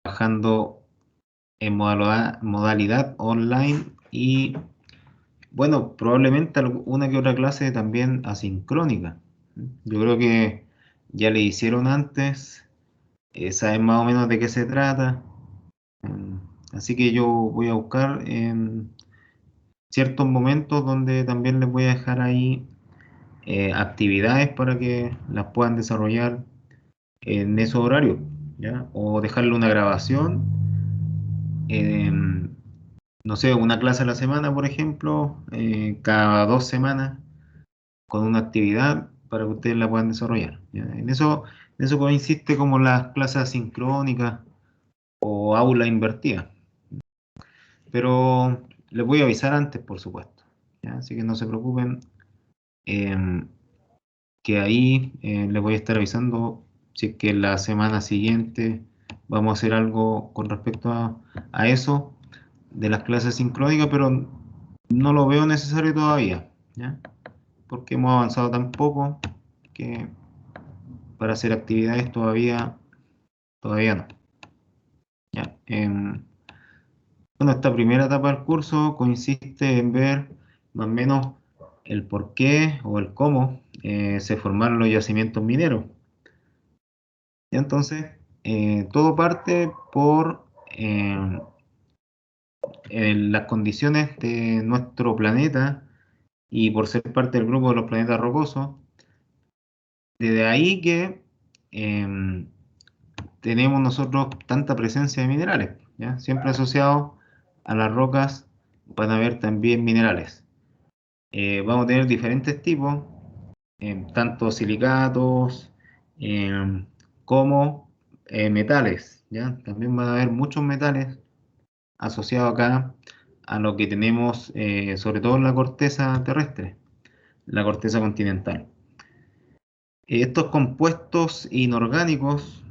trabajando en modalidad online y, bueno, probablemente una que otra clase también asincrónica. Yo creo que ya le hicieron antes, saben más o menos de qué se trata. Mm, Así que yo voy a buscar en ciertos momentos donde también les voy a dejar ahí actividades para que las puedan desarrollar en esos horarios, ¿ya? O dejarle una grabación, en, no sé, una clase a la semana, por ejemplo, cada 2 semanas, con una actividad para que ustedes la puedan desarrollar, ¿ya? En eso consiste como las clases asincrónicas o aula invertida. Pero les voy a avisar antes, por supuesto, ¿ya? Así que no se preocupen, em, que ahí les voy a estar avisando si es que la semana siguiente vamos a hacer algo con respecto a eso de las clases sincrónicas, pero no lo veo necesario todavía, ¿ya? Porque hemos avanzado tan poco que para hacer actividades todavía no, ¿ya? Bueno, esta primera etapa del curso consiste en ver más o menos el por qué o el cómo se formaron los yacimientos mineros. Y entonces, todo parte por las condiciones de nuestro planeta y por ser parte del grupo de los planetas rocosos. Desde ahí que em, tenemos nosotros tanta presencia de minerales, ¿ya? Siempre asociados a las rocas van a haber también minerales. Vamos a tener diferentes tipos, tanto silicatos em, como metales, ¿ya? También van a haber muchos metales asociados acá a lo que tenemos, sobre todo en la corteza terrestre, la corteza continental. Estos compuestos inorgánicos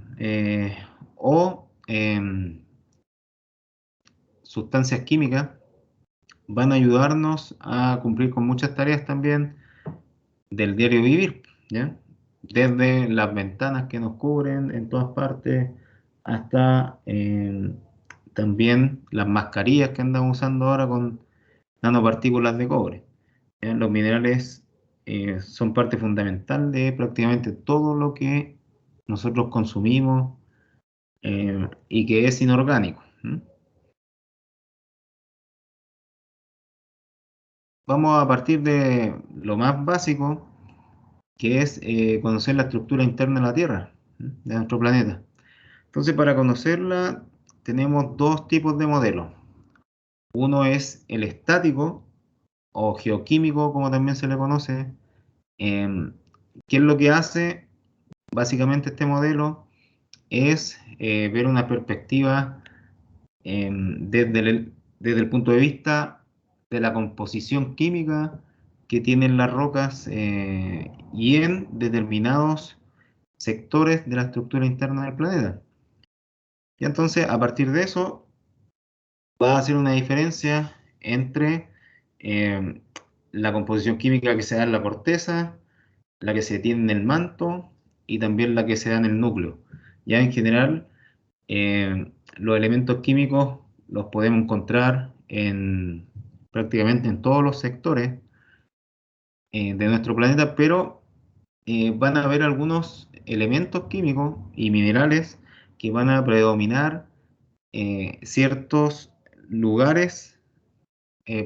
o sustancias químicas van a ayudarnos a cumplir con muchas tareas también del diario vivir, ¿ya? Desde las ventanas que nos cubren en todas partes hasta también las mascarillas que andamos usando ahora con nanopartículas de cobre, ¿ya? Los minerales son parte fundamental de prácticamente todo lo que nosotros consumimos y que es inorgánico. Vamos a partir de lo más básico, que es conocer la estructura interna de la Tierra, de nuestro planeta. Entonces, para conocerla, tenemos dos tipos de modelos. Uno es el estático o geoquímico, como también se le conoce. Em, ¿Qué es lo que hace? Básicamente este modelo es ver una perspectiva desde el punto de vista de la composición química que tienen las rocas y en determinados sectores de la estructura interna del planeta. Y entonces, a partir de eso, va a hacer una diferencia entre eh, la composición química que se da en la corteza, la que se tiene en el manto y también la que se da en el núcleo. Ya en general, los elementos químicos los podemos encontrar prácticamente en todos los sectores de nuestro planeta, pero van a haber algunos elementos químicos y minerales que van a predominar ciertos lugares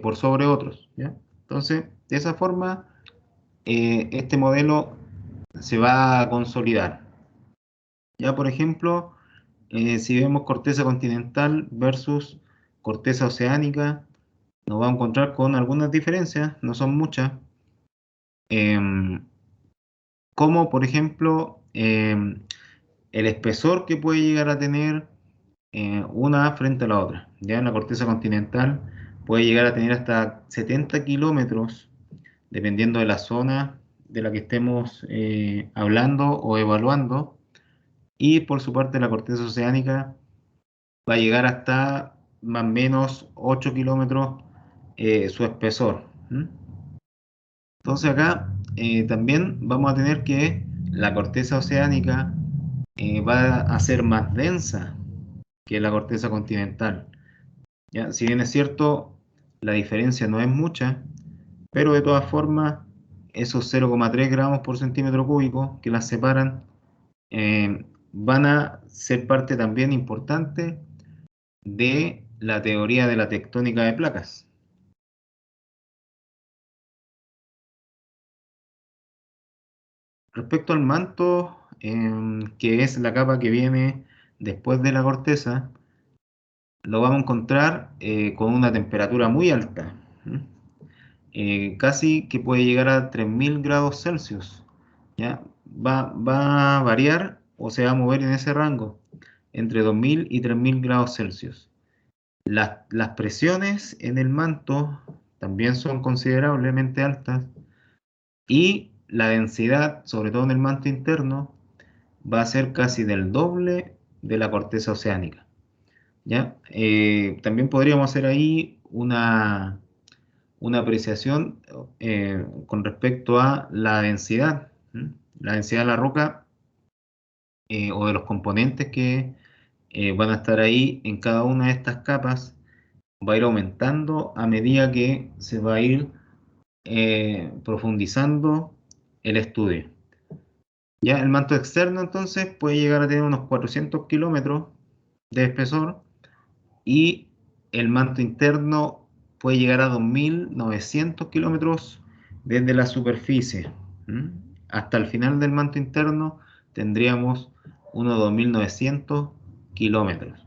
por sobre otros, ¿ya? Entonces, de esa forma, este modelo se va a consolidar. Ya, por ejemplo, si vemos corteza continental versus corteza oceánica, nos vamos a encontrar con algunas diferencias, no son muchas, como por ejemplo el espesor que puede llegar a tener una frente a la otra. Ya en la corteza continental puede llegar a tener hasta 70 kilómetros, dependiendo de la zona de la que estemos hablando o evaluando. Y por su parte, la corteza oceánica va a llegar hasta más o menos 8 kilómetros su espesor. Entonces acá también vamos a tener que la corteza oceánica va a ser más densa que la corteza continental. ¿Ya? Si bien es cierto, la diferencia no es mucha, pero de todas formas, esos 0,3 gramos por centímetro cúbico que las separan van a ser parte también importante de la teoría de la tectónica de placas. Respecto al manto, que es la capa que viene después de la corteza, lo vamos a encontrar con una temperatura muy alta, casi que puede llegar a 3000 grados Celsius. ¿Ya? Va a variar o se va a mover en ese rango, entre 2000 y 3000 grados Celsius. Las presiones en el manto también son considerablemente altas y la densidad, sobre todo en el manto interno, va a ser casi del doble de la corteza oceánica. ¿Ya? También podríamos hacer ahí una apreciación con respecto a la densidad. La densidad de la roca o de los componentes que van a estar ahí en cada una de estas capas va a ir aumentando a medida que se va a ir profundizando el estudio. Ya el manto externo entonces puede llegar a tener unos 400 kilómetros de espesor y el manto interno puede llegar a 2900 kilómetros desde la superficie. Hasta el final del manto interno tendríamos unos 2900 kilómetros.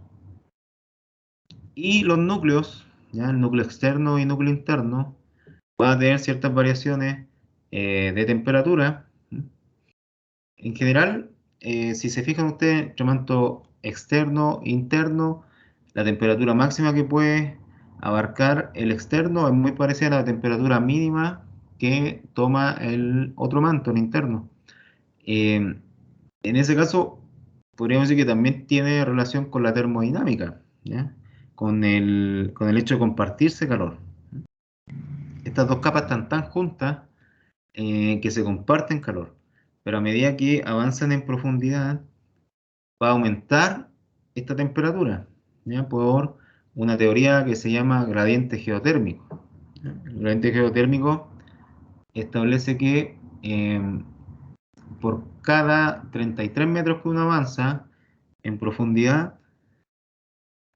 Y los núcleos, ya el núcleo externo y núcleo interno, van a tener ciertas variaciones de temperatura. En general, si se fijan ustedes, entre manto externo e interno, la temperatura máxima que puede abarcar el externo es muy parecida a la temperatura mínima que toma el otro manto, el interno. En ese caso, podríamos decir que también tiene relación con la termodinámica, ¿ya? Con el hecho de compartirse calor. Estas dos capas están tan juntas que se comparten calor, pero a medida que avanzan en profundidad, va a aumentar esta temperatura, ¿ya? Por una teoría que se llama gradiente geotérmico. ¿Ya? El gradiente geotérmico establece que por cada 33 metros que uno avanza en profundidad,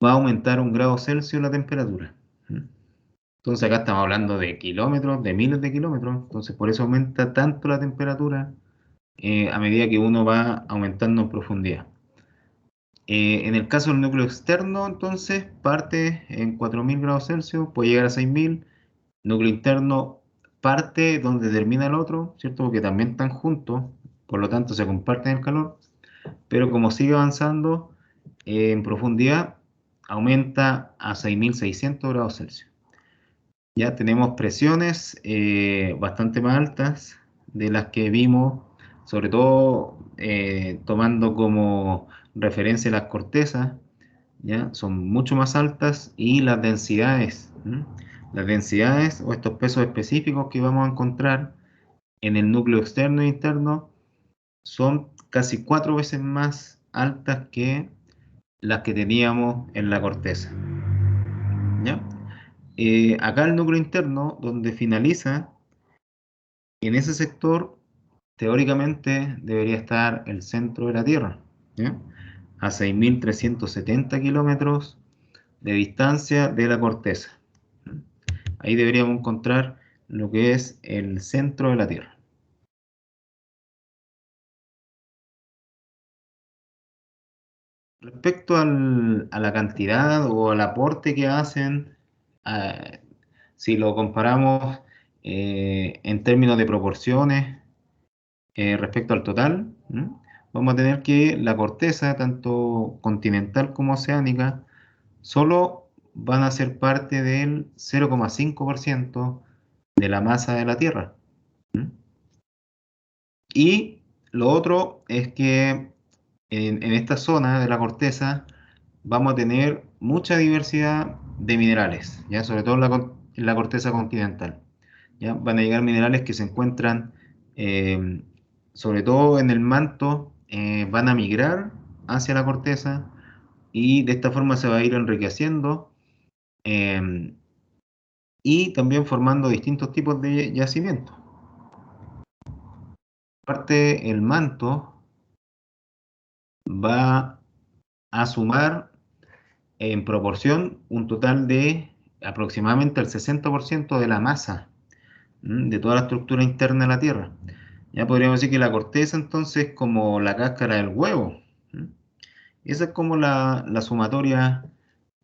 va a aumentar 1 grado Celsius la temperatura. Entonces acá estamos hablando de kilómetros, de miles de kilómetros, entonces por eso aumenta tanto la temperatura a medida que uno va aumentando en profundidad. En el caso del núcleo externo, entonces, parte en 4000 grados Celsius, puede llegar a 6000. Núcleo interno parte donde termina el otro, ¿cierto? Porque también están juntos, por lo tanto se comparten el calor, pero como sigue avanzando en profundidad, aumenta a 6600 grados Celsius. Ya tenemos presiones bastante más altas de las que vimos, sobre todo tomando como referencia las cortezas, ¿ya? Son mucho más altas y las densidades, las densidades o estos pesos específicos que vamos a encontrar en el núcleo externo e interno son casi 4 veces más altas que las que teníamos en la corteza, ¿ya? Acá el núcleo interno, donde finaliza, en ese sector, teóricamente debería estar el centro de la Tierra, ¿ya? A 6370 kilómetros de distancia de la corteza. Ahí deberíamos encontrar lo que es el centro de la Tierra. Respecto a la cantidad o al aporte que hacen, eh, si lo comparamos en términos de proporciones respecto al total, vamos a tener que la corteza, tanto continental como oceánica, solo van a ser parte del 0,5% de la masa de la Tierra. Y lo otro es que en esta zona de la corteza vamos a tener mucha diversidad de minerales, ¿ya? Sobre todo en la corteza continental. ¿Ya? Van a llegar minerales que se encuentran sobre todo en el manto, van a migrar hacia la corteza y de esta forma se va a ir enriqueciendo y también formando distintos tipos de yacimientos. Aparte, el manto va a sumar en proporción un total de aproximadamente el 60% de la masa de toda la estructura interna de la Tierra. Ya podríamos decir que la corteza entonces es como la cáscara del huevo. ¿Mm? Esa es como la sumatoria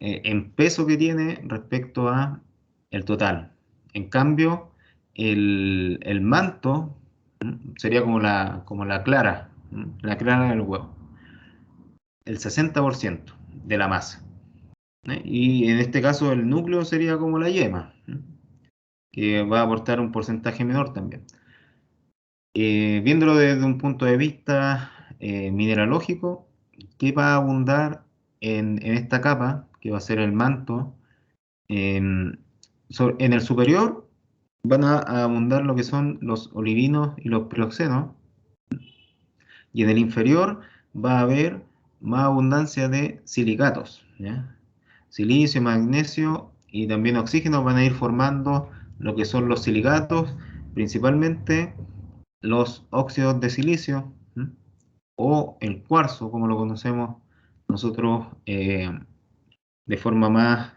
en peso que tiene respecto a el total. En cambio, el manto sería como la clara, la clara del huevo, el 60% de la masa. Y en este caso el núcleo sería como la yema, que va a aportar un porcentaje menor también. Viéndolo desde un punto de vista mineralógico, ¿qué va a abundar en esta capa, que va a ser el manto? En, en el superior van a abundar lo que son los olivinos y los piroxenos, y en el inferior va a haber más abundancia de silicatos, ¿ya? Silicio, magnesio y también oxígeno van a ir formando lo que son los silicatos, principalmente los óxidos de silicio, ¿m? O el cuarzo, como lo conocemos nosotros de forma más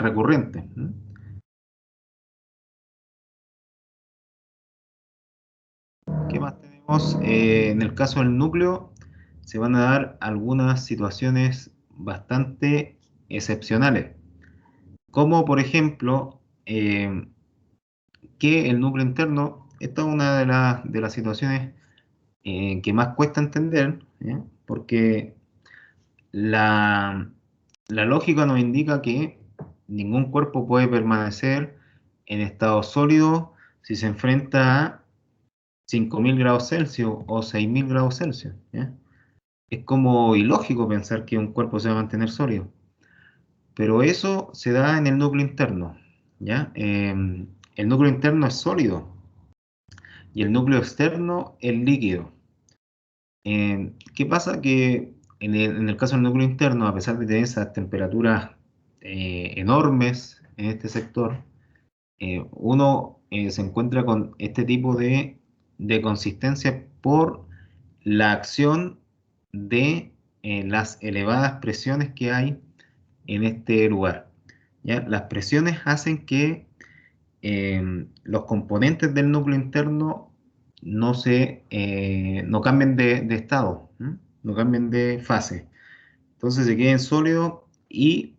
recurrente. ¿M? ¿Qué más tenemos? En el caso del núcleo, se van a dar algunas situaciones bastante excepcionales, como por ejemplo que el núcleo interno, esta es una de las situaciones que más cuesta entender, ¿ya? Porque la, la lógica nos indica que ningún cuerpo puede permanecer en estado sólido si se enfrenta a 5000 grados Celsius o 6000 grados Celsius, ¿ya? Es como ilógico pensar que un cuerpo se va a mantener sólido, pero eso se da en el núcleo interno, ¿ya? El núcleo interno es sólido y el núcleo externo es líquido. ¿Qué pasa? Que en el caso del núcleo interno, a pesar de tener esas temperaturas enormes en este sector, uno se encuentra con este tipo de consistencia por la acción de las elevadas presiones que hay en este lugar. ¿Ya? Las presiones hacen que los componentes del núcleo interno no cambien de estado, ¿m? No cambien de fase. Entonces se queden sólidos y,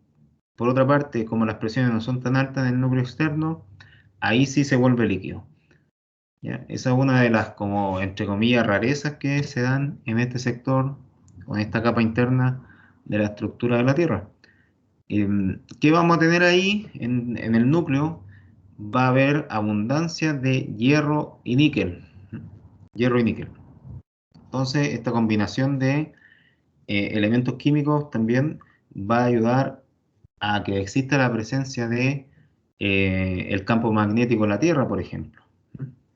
por otra parte, como las presiones no son tan altas en el núcleo externo, ahí sí se vuelve líquido. ¿Ya? Esa es una de las, como, entre comillas, rarezas que se dan en este sector o en esta capa interna de la estructura de la Tierra. ¿Qué vamos a tener ahí en el núcleo? Va a haber abundancia de hierro y níquel. Hierro y níquel. Entonces, esta combinación de elementos químicos también va a ayudar a que exista la presencia de el campo magnético en la Tierra, por ejemplo.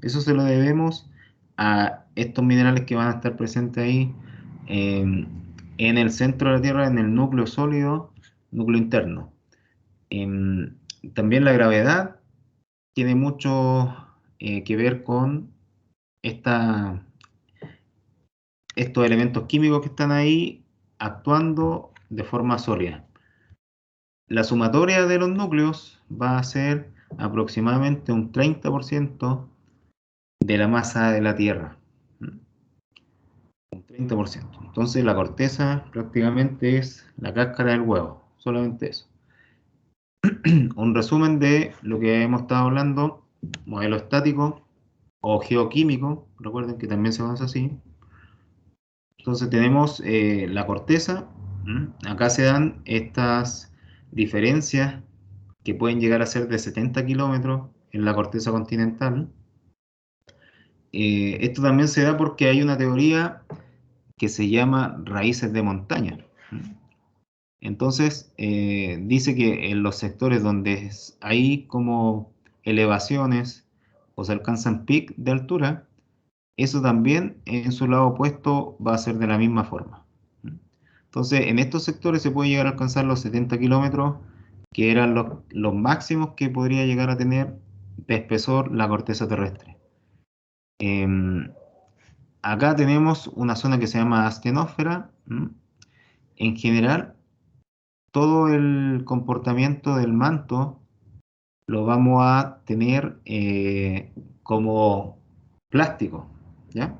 Eso se lo debemos a estos minerales que van a estar presentes ahí en el centro de la Tierra, en el núcleo sólido, núcleo interno. Em, También la gravedad tiene mucho que ver con esta, estos elementos químicos que están ahí actuando de forma sólida. La sumatoria de los núcleos va a ser aproximadamente un 30% de la masa de la Tierra. Un 30%. Entonces la corteza prácticamente es la cáscara del huevo, solamente eso. Un resumen de lo que hemos estado hablando: modelo estático o geoquímico, recuerden que también se conoce así. Entonces tenemos la corteza. Acá se dan estas diferencias que pueden llegar a ser de 70 kilómetros en la corteza continental. Esto también se da porque hay una teoría que se llama raíces de montaña. Entonces, dice que en los sectores donde hay como elevaciones o se alcanzan pic de altura, eso también en su lado opuesto va a ser de la misma forma. Entonces, en estos sectores se puede llegar a alcanzar los 70 kilómetros, que eran los máximos que podría llegar a tener de espesor la corteza terrestre. Em, Acá tenemos una zona que se llama astenósfera. En general, todo el comportamiento del manto lo vamos a tener como plástico, ¿ya?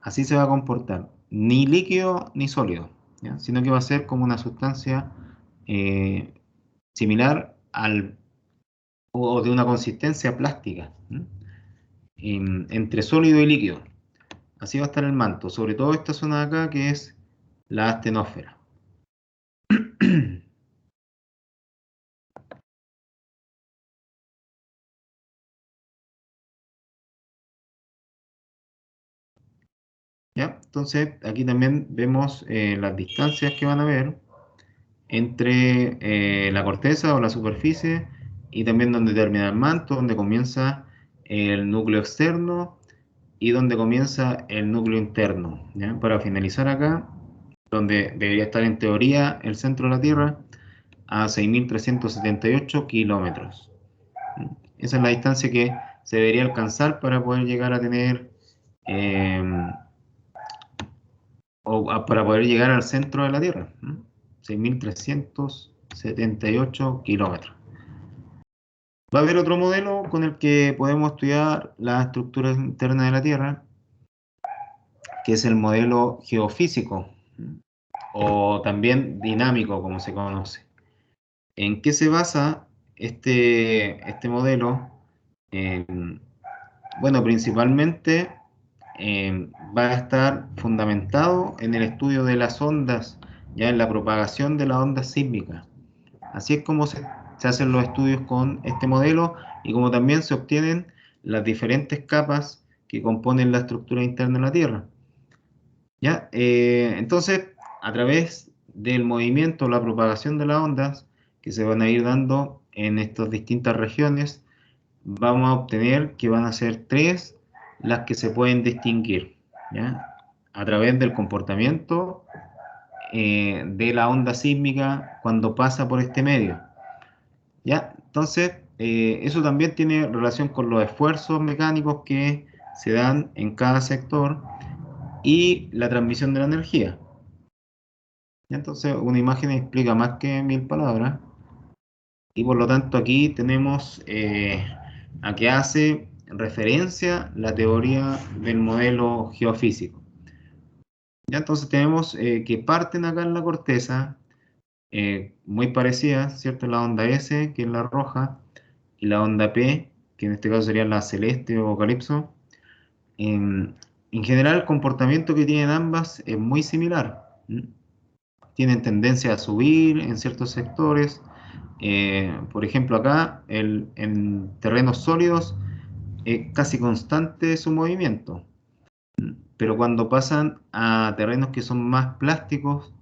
Así se va a comportar, ni líquido ni sólido, ¿ya? Sino que va a ser como una sustancia eh, similar o de una consistencia plástica, entre sólido y líquido. Así va a estar el manto, sobre todo esta zona de acá que es la astenósfera. ¿Ya? Entonces, aquí también vemos las distancias que van a haber entre la corteza o la superficie y también donde termina el manto, donde comienza el núcleo externo y donde comienza el núcleo interno, ¿ya? Para finalizar acá, donde debería estar en teoría el centro de la Tierra, a 6.378 kilómetros. Esa es la distancia que se debería alcanzar para poder llegar a tener eh, para poder llegar al centro de la Tierra. 6.378 kilómetros. Va a haber otro modelo con el que podemos estudiar las estructuras internas de la Tierra, que es el modelo geofísico, o también dinámico, como se conoce. ¿En qué se basa este modelo? Eh, bueno, principalmente va a estar fundamentado en el estudio de las ondas, ya en la propagación de las ondas sísmicas. Así es como se hacen los estudios con este modelo y como también se obtienen las diferentes capas que componen la estructura interna de la Tierra. ¿Ya? Entonces, a través del movimiento, la propagación de las ondas que se van a ir dando en estas distintas regiones, vamos a obtener que van a ser tres las que se pueden distinguir, ¿ya? A través del comportamiento de la onda sísmica cuando pasa por este medio. ¿Ya? Entonces, eso también tiene relación con los esfuerzos mecánicos que se dan en cada sector y la transmisión de la energía. ¿Ya? Entonces, una imagen explica más que 1.000 palabras y por lo tanto aquí tenemos a qué hace referencia la teoría del modelo geofísico. ¿Ya? Entonces tenemos que parten acá en la corteza, muy parecidas, ¿cierto? La onda S, que es la roja, y la onda P, que en este caso sería la celeste o calipso. En general, el comportamiento que tienen ambas es muy similar. Tienen tendencia a subir en ciertos sectores. Por ejemplo, acá en terrenos sólidos es casi constante su movimiento. Pero cuando pasan a terrenos que son más plásticos,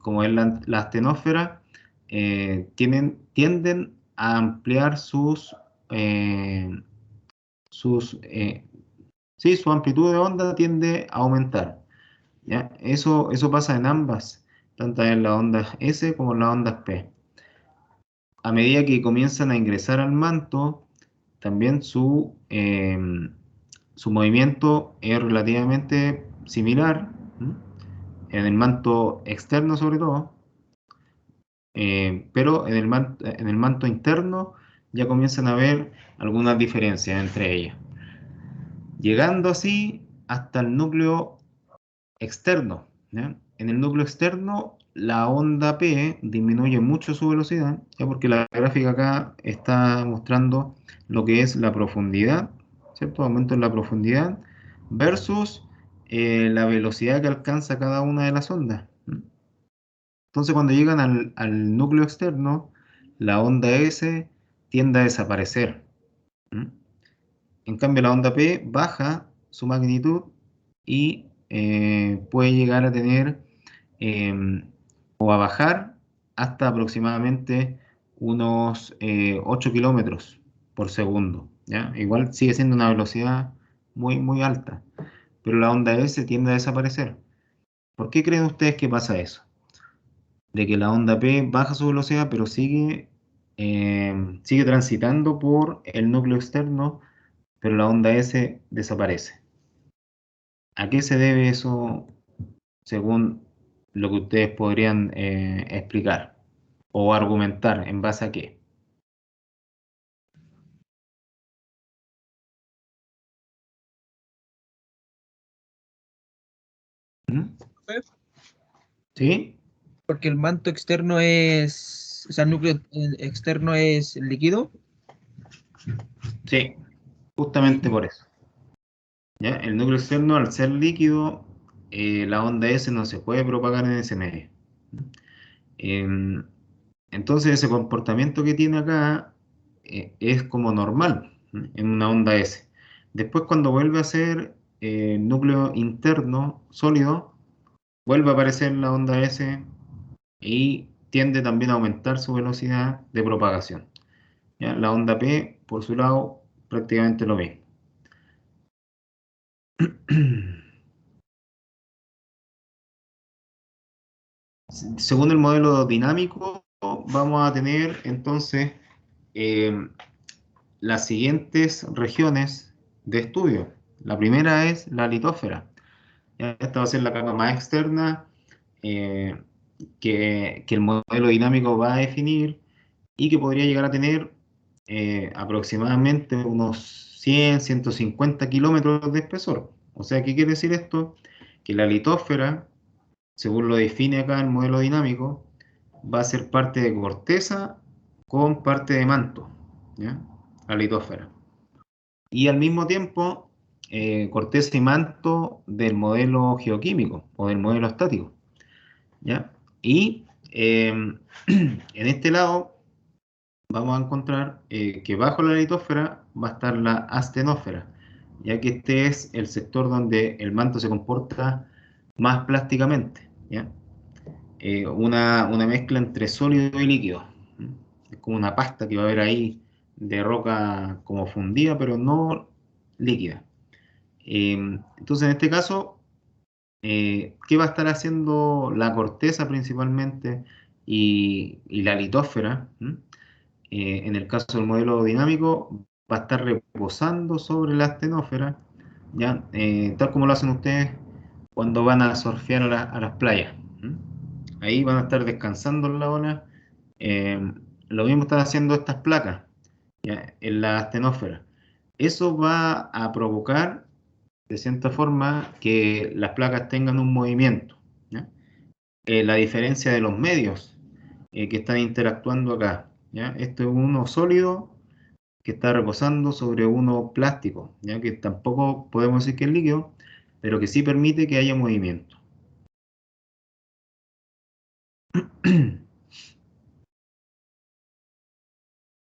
como es la astenósfera, tienden a ampliar eh, sus sí, su amplitud de onda tiende a aumentar. ¿Ya? Eso pasa en ambas, tanto en las ondas S como en las ondas P. A medida que comienzan a ingresar al manto, también su movimiento es relativamente similar, en el manto externo sobre todo, pero en el manto interno ya comienzan a haber algunas diferencias entre ellas, llegando así hasta el núcleo externo, ¿ya? En el núcleo externo, la onda P disminuye mucho su velocidad, ¿ya? Porque la gráfica acá está mostrando lo que es la profundidad, ¿cierto? Aumento en la profundidad versus la velocidad que alcanza cada una de las ondas. Entonces, cuando llegan al núcleo externo, la onda S tiende a desaparecer. ¿Mm? En cambio, la onda P baja su magnitud y puede llegar a tener o a bajar hasta aproximadamente unos 8 kilómetros por segundo, ¿ya? Igual sigue siendo una velocidad muy, muy alta, pero la onda S tiende a desaparecer. ¿Por qué creen ustedes que pasa eso? de que la onda P baja su velocidad, pero sigue transitando por el núcleo externo, pero la onda S desaparece. ¿A qué se debe eso según lo que ustedes podrían explicar o argumentar en base a qué? ¿Mm? ¿Sí? Porque el manto externo es, o sea, el núcleo externo es líquido. Sí, justamente por eso. ¿Ya? El núcleo externo, al ser líquido, la onda S no se puede propagar en ese medio. Em, entonces, ese comportamiento que tiene acá es como normal, ¿no? En una onda S. Después, cuando vuelve a ser núcleo interno sólido, vuelve a aparecer la onda S y tiende también a aumentar su velocidad de propagación. ¿Ya? La onda P, por su lado, prácticamente lo mismo. Según el modelo dinámico, vamos a tener entonces eh, las siguientes regiones de estudio. La primera es la litósfera. Esta va a ser la capa más externa eh, que el modelo dinámico va a definir y que podría llegar a tener aproximadamente unos 100, 150 kilómetros de espesor. O sea, ¿qué quiere decir esto? Que la litósfera, según lo define acá el modelo dinámico, va a ser parte de corteza con parte de manto, ¿ya? La litósfera. Y al mismo tiempo, corteza y manto del modelo geoquímico o del modelo estático, ¿ya? Y en este lado vamos a encontrar que bajo la litósfera va a estar la astenósfera, ya que este es el sector donde el manto se comporta más plásticamente, ¿ya? Una mezcla entre sólido y líquido. Es como una pasta que va a haber ahí de roca como fundida, pero no líquida. Entonces, en este caso, ¿qué va a estar haciendo la corteza principalmente y la litósfera? En el caso del modelo dinámico, va a estar reposando sobre la astenósfera, ¿ya? Tal como lo hacen ustedes cuando van a surfear a las playas. Ahí van a estar descansando en la ola. Eh, lo mismo están haciendo estas placas, ¿ya? En la astenósfera. Eso va a provocar, de cierta forma, que las placas tengan un movimiento, ¿ya? La diferencia de los medios que están interactuando acá, ¿ya? Esto es uno sólido que está reposando sobre uno plástico, ¿ya? Que tampoco podemos decir que es líquido, pero que sí permite que haya movimiento.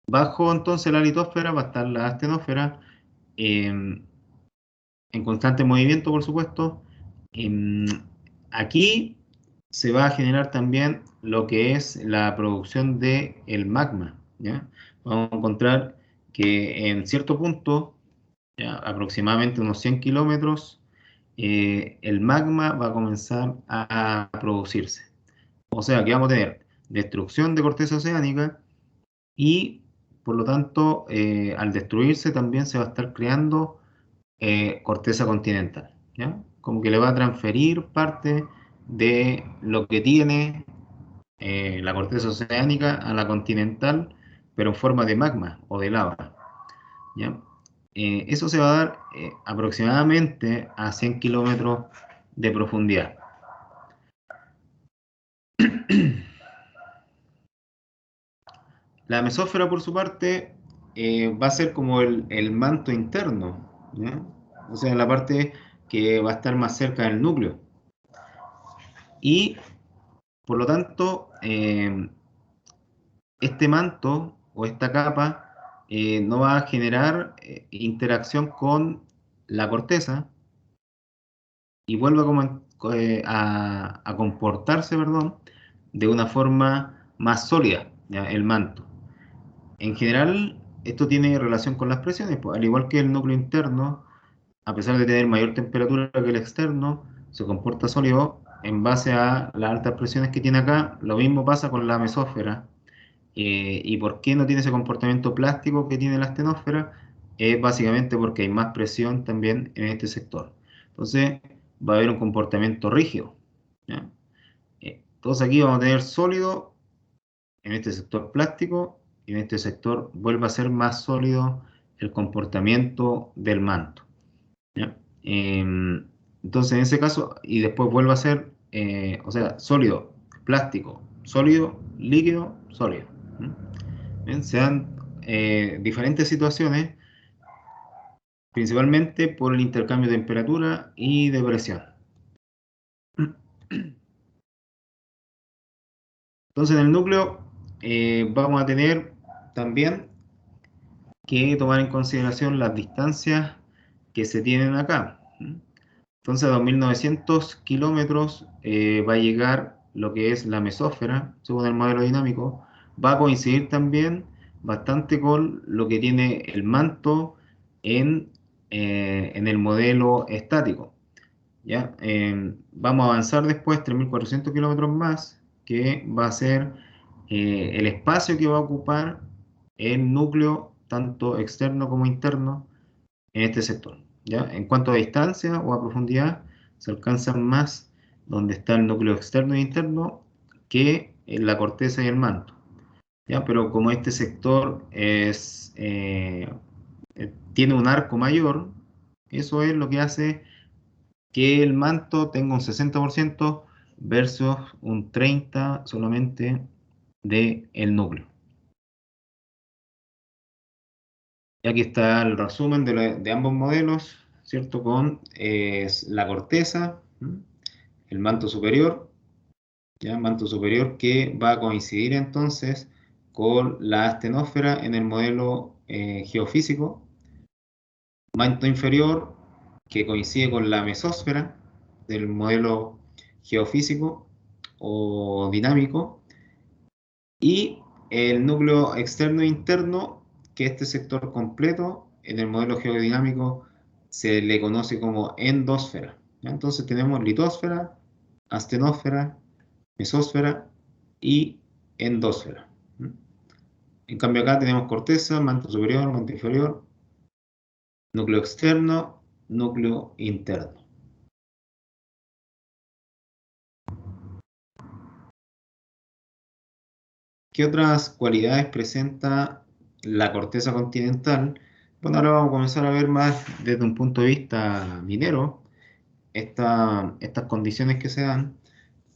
Bajo entonces la litósfera va a estar la astenósfera, eh, en constante movimiento, por supuesto. Em, Aquí se va a generar también lo que es la producción de el magma, ¿ya? Vamos a encontrar que en cierto punto, ¿ya? Aproximadamente unos 100 kilómetros, el magma va a comenzar a producirse. O sea que vamos a tener destrucción de corteza oceánica y, por lo tanto, al destruirse también se va a estar creando corteza continental, ¿ya? Como que le va a transferir parte de lo que tiene la corteza oceánica a la continental, pero en forma de magma o de lava, ¿ya? Eso se va a dar aproximadamente a 100 kilómetros de profundidad. La mesósfera, por su parte, va a ser como el manto interno, ¿ya? O sea, la parte que va a estar más cerca del núcleo. Y, por lo tanto, este manto o esta capa no va a generar interacción con la corteza y vuelve a comportarse, perdón, de una forma más sólida, ¿ya? El manto. En general, esto tiene relación con las presiones, pues, al igual que el núcleo interno, a pesar de tener mayor temperatura que el externo, se comporta sólido en base a las altas presiones que tiene acá. Lo mismo pasa con la mesósfera. ¿Y por qué no tiene ese comportamiento plástico que tiene la astenósfera? Es básicamente porque hay más presión también en este sector. Entonces va a haber un comportamiento rígido, ¿ya? Entonces aquí vamos a tener sólido en este sector plástico, y en este sector vuelve a ser más sólido el comportamiento del manto, ¿ya? Entonces en ese caso, y después vuelve a ser, o sea, sólido, plástico, sólido, líquido, sólido. Bien, se dan diferentes situaciones, principalmente por el intercambio de temperatura y de presión. Entonces en el núcleo vamos a tener también que tomar en consideración las distancias que se tienen acá. Entonces a 2.900 kilómetros va a llegar lo que es la mesósfera, según el modelo dinámico. Va a coincidir también bastante con lo que tiene el manto en el modelo estático, ¿ya? Vamos a avanzar después 3.400 kilómetros más, que va a ser el espacio que va a ocupar el núcleo, tanto externo como interno, en este sector, ¿ya? En cuanto a distancia o a profundidad, se alcanzan más donde está el núcleo externo e interno que en la corteza y el manto, ¿ya? Pero como este sector tiene un arco mayor, eso es lo que hace que el manto tenga un 60% versus un 30% solamente del núcleo. Y aquí está el resumen de ambos modelos, ¿cierto? Con la corteza, el manto superior, ¿ya? Manto superior que va a coincidir entonces con la astenósfera en el modelo geofísico. Manto inferior que coincide con la mesósfera del modelo geofísico o dinámico. Y el núcleo externo e interno, que este sector completo en el modelo geodinámico se le conoce como endosfera, ¿ya? Entonces tenemos litosfera, astenósfera, mesósfera y endosfera. En cambio acá tenemos corteza, manto superior, manto inferior, núcleo externo, núcleo interno. ¿Qué otras cualidades presenta la corteza continental? Bueno, ahora vamos a comenzar a ver más desde un punto de vista minero estas condiciones que se dan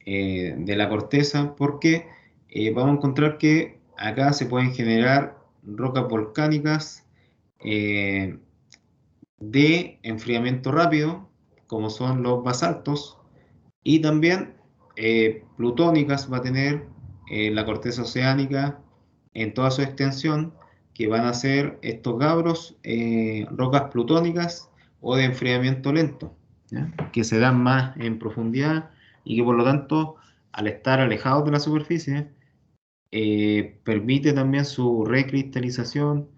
de la corteza, porque vamos a encontrar que acá se pueden generar rocas volcánicas eh, de enfriamiento rápido, como son los basaltos, y también plutónicas va a tener la corteza oceánica en toda su extensión, que van a ser estos gabros, rocas plutónicas o de enfriamiento lento, ¿ya? Que se dan más en profundidad y que por lo tanto, al estar alejados de la superficie, permite también su recristalización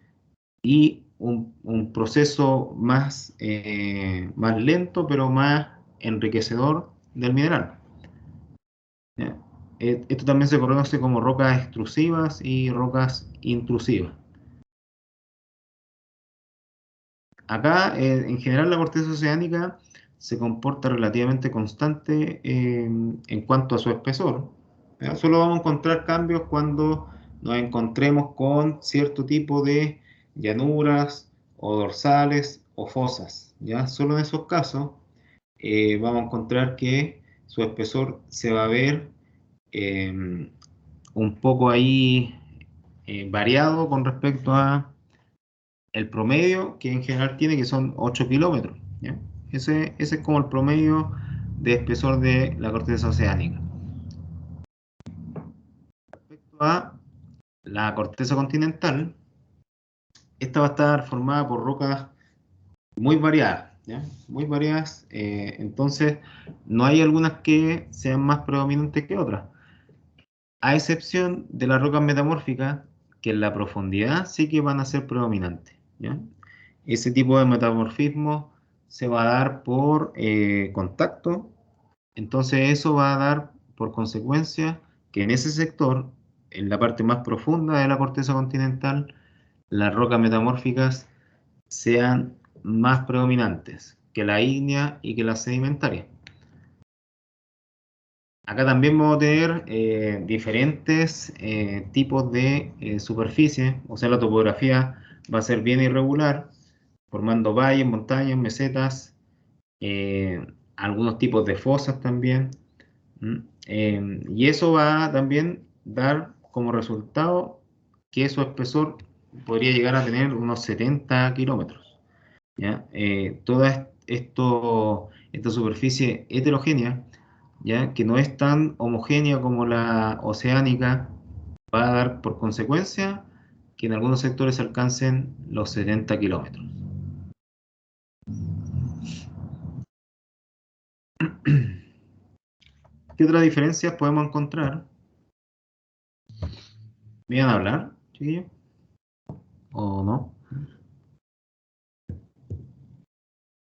y un proceso más lento, pero más enriquecedor del mineral, ¿ya? Esto también se conoce como rocas extrusivas y rocas intrusivas. Acá, en general, la corteza oceánica se comporta relativamente constante en cuanto a su espesor, ¿ya? Solo vamos a encontrar cambios cuando nos encontremos con cierto tipo de llanuras o dorsales o fosas, ¿ya? Solo en esos casos vamos a encontrar que su espesor se va a ver eh, un poco ahí variado con respecto a el promedio que en general tiene, que son 8 kilómetros, ¿ya? Ese es como el promedio de espesor de la corteza oceánica. Respecto a la corteza continental, esta va a estar formada por rocas muy variadas, ¿ya? Muy variadas, entonces no hay algunas que sean más predominantes que otras, a excepción de las rocas metamórficas, que en la profundidad sí que van a ser predominantes, ¿ya? Ese tipo de metamorfismo se va a dar por contacto Entonces eso va a dar por consecuencia que en ese sector, en la parte más profunda de la corteza continental, las rocas metamórficas sean más predominantes que la ígnea y que la sedimentaria. Acá también vamos a tener diferentes tipos de superficie, o sea, la topografía va a ser bien irregular, formando valles, montañas, mesetas, algunos tipos de fosas también. Y eso va a también dar como resultado que su espesor podría llegar a tener unos 70 kilómetros. ¿Ya? Esta superficie heterogénea, ¿ya? Que no es tan homogénea como la oceánica, va a dar por consecuencia que en algunos sectores alcancen los 70 kilómetros. ¿Qué otras diferencias podemos encontrar? ¿Me iban a hablar, chiquillos? ¿O no?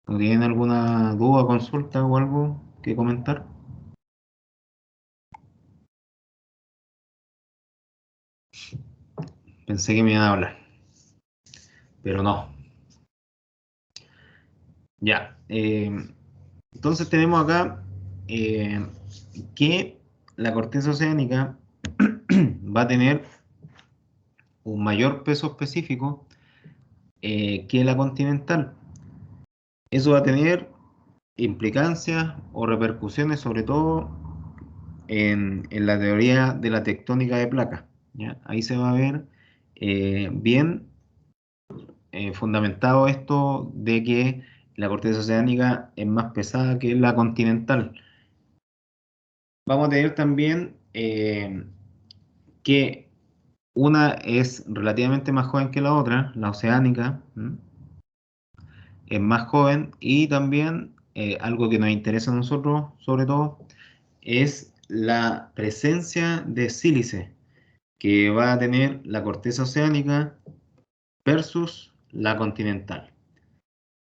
¿No tienen alguna duda, consulta o algo que comentar? Pensé que me iban a hablar, pero no. Ya. Entonces tenemos acá eh, que la corteza oceánica va a tener un mayor peso específico que la continental. Eso va a tener implicancias o repercusiones sobre todo en la teoría de la tectónica de placas. ¿Ya? Ahí se va a ver bien fundamentado esto de que la corteza oceánica es más pesada que la continental. Vamos a tener también que una es relativamente más joven que la otra, la oceánica, es más joven y también algo que nos interesa a nosotros sobre todo es la presencia de sílice que va a tener la corteza oceánica versus la continental.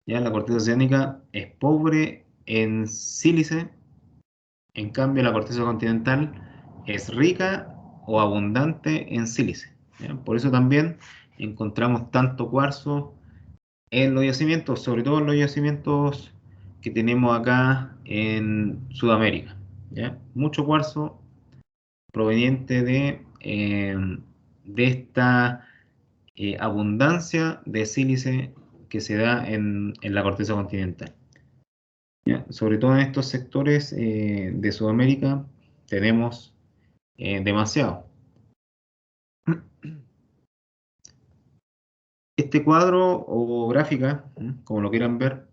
Ya la corteza oceánica es pobre en sílice, en cambio la corteza continental es rica o abundante en sílice. ¿Ya? Por eso también encontramos tanto cuarzo en los yacimientos, sobre todo en los yacimientos que tenemos acá en Sudamérica. ¿Ya? Mucho cuarzo proveniente de esta abundancia de sílice que se da en la corteza continental. ¿Ya? Sobre todo en estos sectores de Sudamérica tenemos demasiado. Este cuadro o gráfica, como lo quieran ver,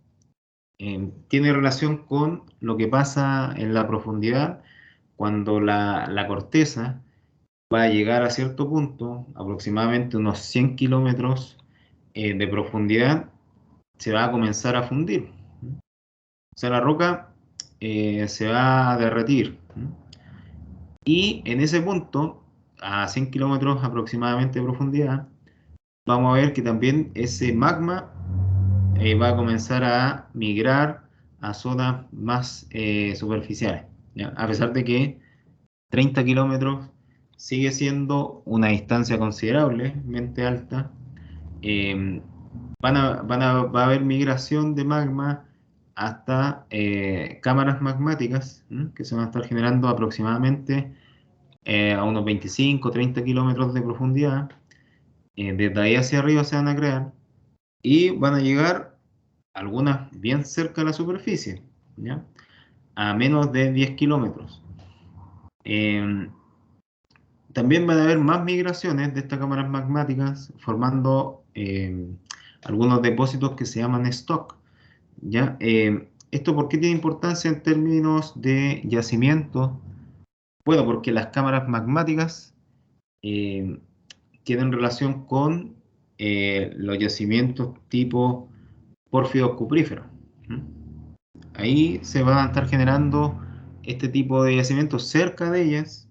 tiene relación con lo que pasa en la profundidad cuando la corteza va a llegar a cierto punto, aproximadamente unos 100 kilómetros de profundidad, se va a comenzar a fundir. O sea, la roca se va a derretir. Y en ese punto, a 100 kilómetros aproximadamente de profundidad, vamos a ver que también ese magma va a comenzar a migrar a zonas más superficiales. ¿Ya? A pesar de que 30 kilómetros sigue siendo una distancia considerablemente alta, eh, va a haber migración de magma hasta cámaras magmáticas, que se van a estar generando aproximadamente a unos 25 30 kilómetros de profundidad. Desde ahí hacia arriba se van a crear y van a llegar algunas bien cerca de la superficie, ¿ya? A menos de 10 kilómetros. Eh, También van a haber más migraciones de estas cámaras magmáticas formando algunos depósitos que se llaman stock. ¿Ya? ¿Esto por qué tiene importancia en términos de yacimiento? Bueno, porque las cámaras magmáticas eh, tienen relación con los yacimientos tipo pórfido cuprífero. Ahí se van a estar generando este tipo de yacimientos cerca de ellas.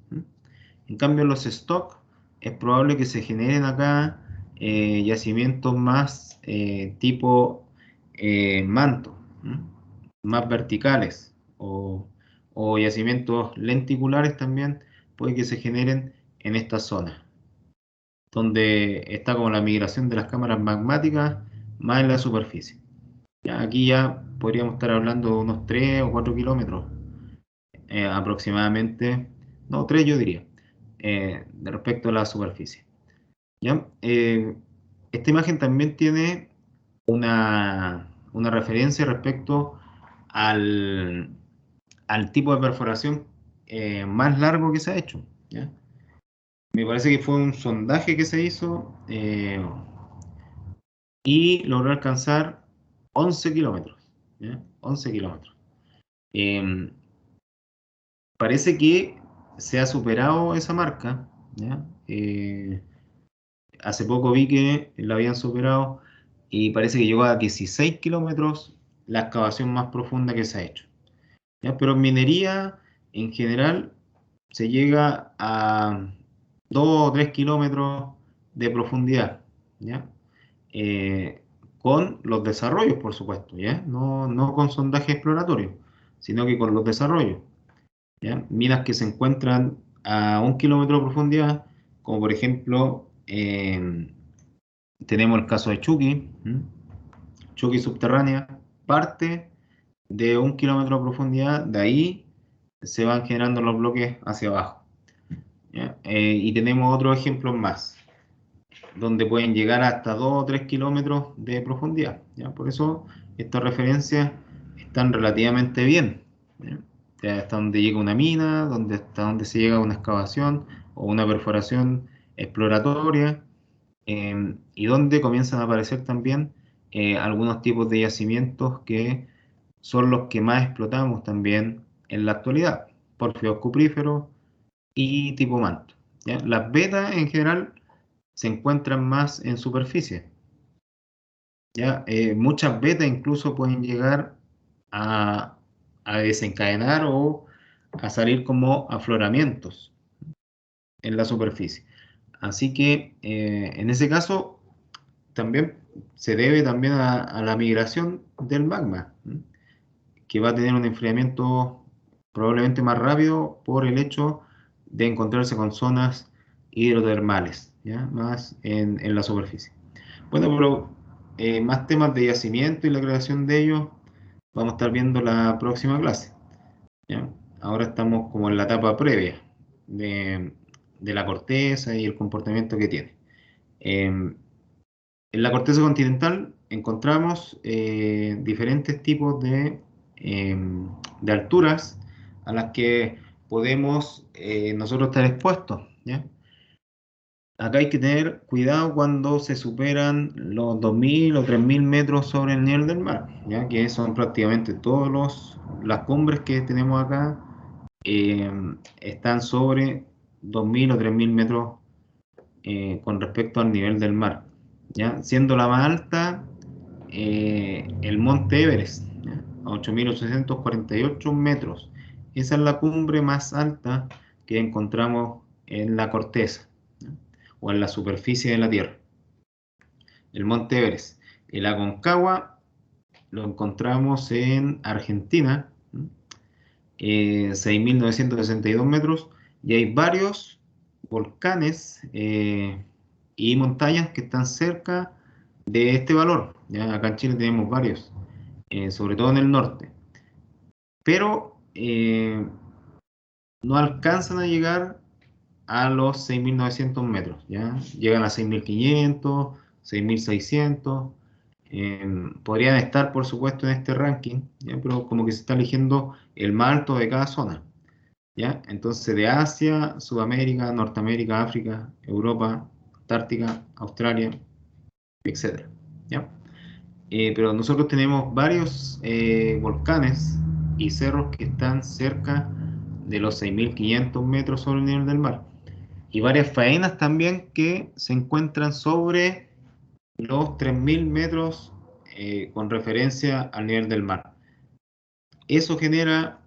En cambio, los stock es probable que se generen acá yacimientos más tipo manto, más verticales o yacimientos lenticulares también puede que se generen en esta zona, donde está como la migración de las cámaras magmáticas más en la superficie. Ya, aquí ya podríamos estar hablando de unos 3 o 4 kilómetros aproximadamente, no, 3 yo diría, de respecto a la superficie. ¿Ya? Esta imagen también tiene una referencia respecto al, al tipo de perforación más largo que se ha hecho. ¿Ya? Me parece que fue un sondaje que se hizo y logró alcanzar 11 kilómetros. ¿Ya? 11 kilómetros. Eh, Parece que se ha superado esa marca. ¿Ya? Hace poco vi que la habían superado y parece que llegó a 16 kilómetros la excavación más profunda que se ha hecho. ¿Ya? Pero en minería, en general, se llega a 2 o 3 kilómetros de profundidad, ¿ya? Con los desarrollos, por supuesto, ¿ya? No, no con sondaje exploratorio, sino que con los desarrollos, ¿ya? Minas que se encuentran a 1 kilómetro de profundidad, como por ejemplo, tenemos el caso de Chucky, ¿m? Chucky subterránea, parte de 1 kilómetro de profundidad, de ahí se van generando los bloques hacia abajo, ¿ya? Y tenemos otros ejemplos más, donde pueden llegar hasta 2 o 3 kilómetros de profundidad, ¿ya? Por eso estas referencias están relativamente bien, ¿ya? Hasta donde llega una mina, hasta donde se llega a una excavación o una perforación exploratoria, y donde comienzan a aparecer también algunos tipos de yacimientos que son los que más explotamos también en la actualidad, pórfidos cupríferos y tipo manto, ¿ya? Las vetas en general se encuentran más en superficie, ¿ya? Muchas vetas incluso pueden llegar a, a desencadenar o a salir como afloramientos en la superficie. Así que en ese caso también se debe también a la migración del magma, ¿m? Que va a tener un enfriamiento probablemente más rápido por el hecho de encontrarse con zonas hidrotermales, ¿ya? Más en la superficie. Bueno, pero más temas de yacimiento y la creación de ellos vamos a estar viendo la próxima clase, ¿ya? Ahora estamos como en la etapa previa de, de la corteza y el comportamiento que tiene. En la corteza continental encontramos diferentes tipos de alturas a las que podemos nosotros estar expuestos, ¿ya? Acá hay que tener cuidado cuando se superan los 2000 o 3000 metros sobre el nivel del mar, ¿ya? Que son prácticamente todas las cumbres que tenemos acá, eh, están sobre 2000 o 3000 metros con respecto al nivel del mar, ¿ya? Siendo la más alta el monte Everest, ¿ya? A 8848 metros. Esa es la cumbre más alta que encontramos en la corteza, ¿ya? O en la superficie de la Tierra, el monte Everest. El Aconcagua lo encontramos en Argentina, 6.962 metros, y hay varios volcanes y montañas que están cerca de este valor. ¿Ya? Acá en Chile tenemos varios, sobre todo en el norte, pero no alcanzan a llegar a los 6.900 metros, ¿ya? Llegan a 6.500, 6.600. Podrían estar, por supuesto, en este ranking, ¿ya? Pero como que se está eligiendo el más alto de cada zona, ¿ya? Entonces, de Asia, Sudamérica, Norteamérica, África, Europa, Antártica, Australia, etcétera, ¿ya? Pero nosotros tenemos varios volcanes y cerros que están cerca de los 6.500 metros sobre el nivel del mar. Y varias faenas también que se encuentran sobre los 3.000 metros con referencia al nivel del mar. Eso genera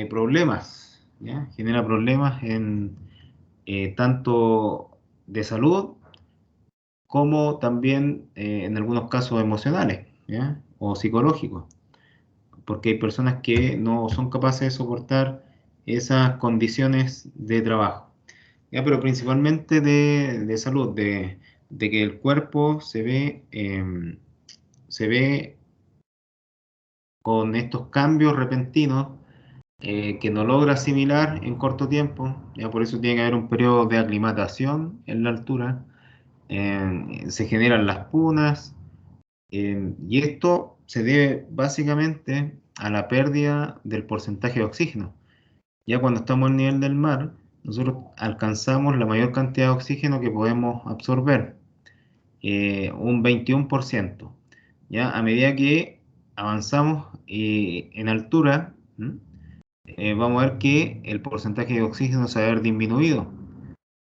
problemas, ¿ya? Genera problemas en tanto de salud como también en algunos casos emocionales, ¿ya? O psicológicos, porque hay personas que no son capaces de soportar esas condiciones de trabajo. ¿Ya? Pero principalmente de salud, de que el cuerpo se ve con estos cambios repentinos que no logra asimilar en corto tiempo. Ya por eso tiene que haber un periodo de aclimatación en la altura. Se generan las punas, y esto se debe básicamente a la pérdida del porcentaje de oxígeno. Ya cuando estamos al nivel del mar, nosotros alcanzamos la mayor cantidad de oxígeno que podemos absorber, un 21%. Ya a medida que avanzamos en altura, vamos a ver que el porcentaje de oxígeno se va a ver disminuido.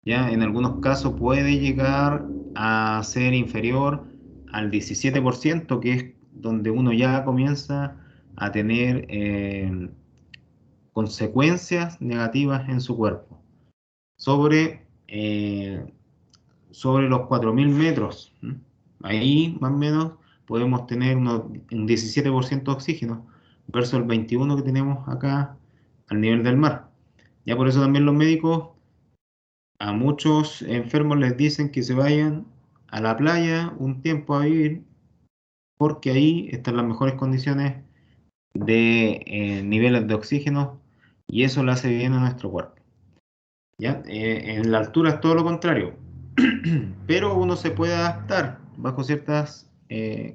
Ya en algunos casos puede llegar a ser inferior al 17%, que es donde uno ya comienza a tener consecuencias negativas en su cuerpo. Sobre los 4.000 metros, ahí más o menos podemos tener un 17% de oxígeno versus el 21% que tenemos acá al nivel del mar. Ya por eso también los médicos a muchos enfermos les dicen que se vayan a la playa un tiempo a vivir, porque ahí están las mejores condiciones de niveles de oxígeno, y eso le hace bien a nuestro cuerpo. ¿Ya? En la altura es todo lo contrario, pero uno se puede adaptar bajo ciertas